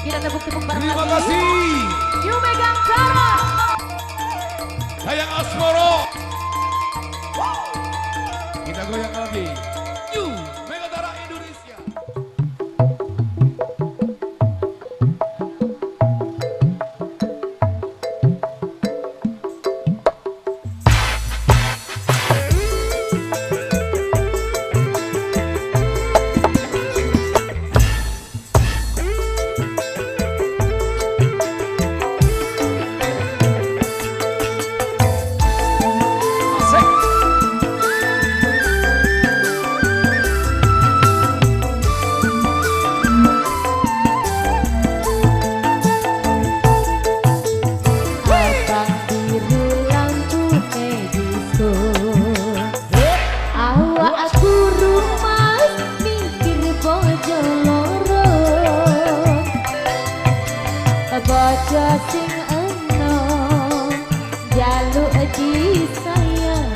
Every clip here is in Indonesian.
Kita tepuk-tepuk bareng Terima lagi. kasih. Yuk megang cara. Sayang Asmoro. Kita goyang lagi. Yuk, Megatara Indonesia. Baca sing enom jaluk disayang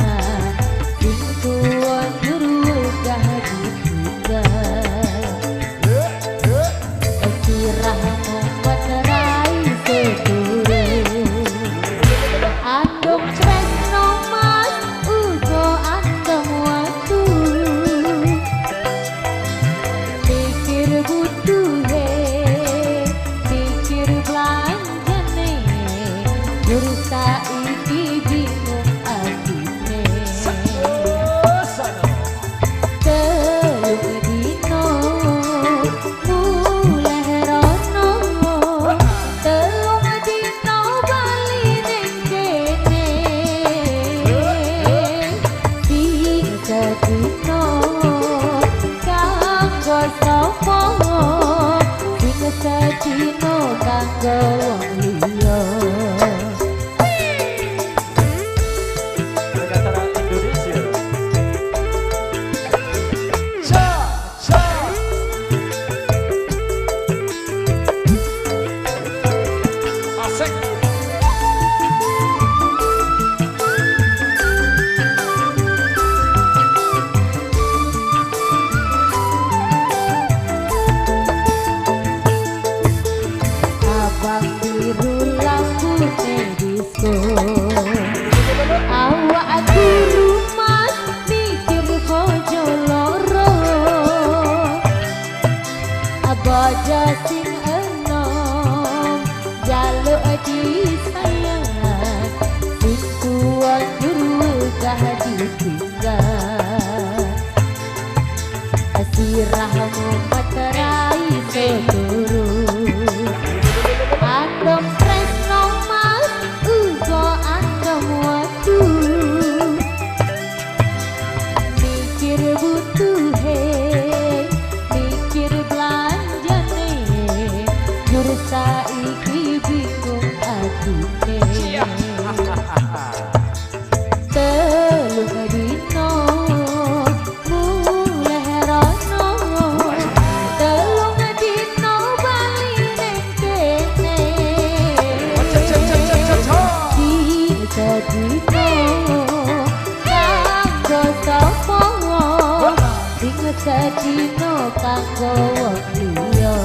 sing tuan berugah ditinggal sirahmu menerai sedulur andong tresno mas ugo andong waktu pikir butuh Jursa iki bingung atine Telung dino mulai rono Telung dino bali ning kene Sing sedino kanggo sapa Sing sedino kanggo wong liya Awak guru mas mikir bojo loro Abaja sing enom jaluk disayang Sing tuan berugah ditinggal Sirahmu meterai sedulur Andom tresno mas ugo andom waktu Mikir butuh mikir belanjane Jursa iki bingung atine Telung dino mulai rono Telung dino bali ning kene Sing sedino kanggo sapa Sing sedino kanggo wong liya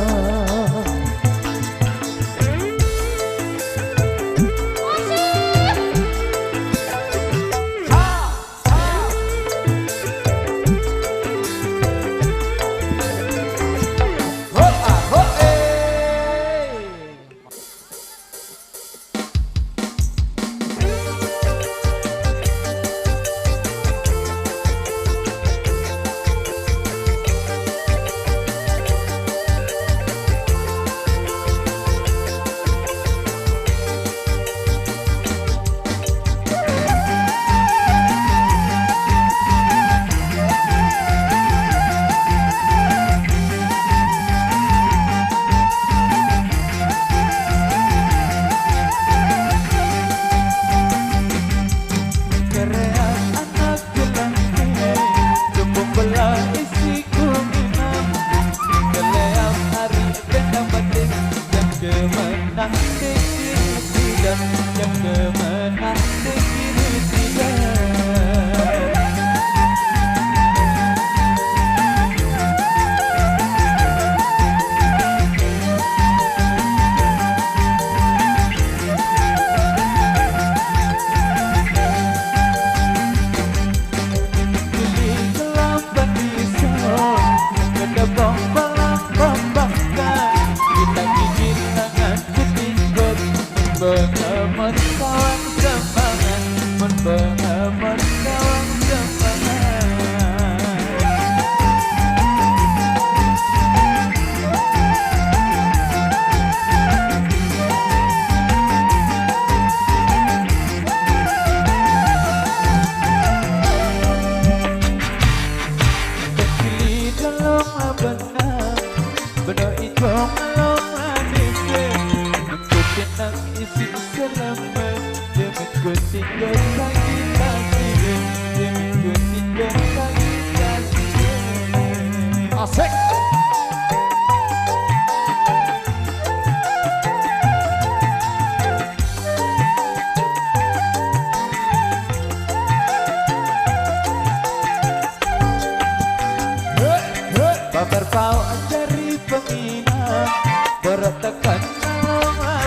bertekan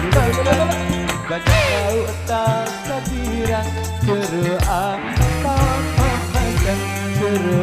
banyak kau tak sabira ceru apa makan ceru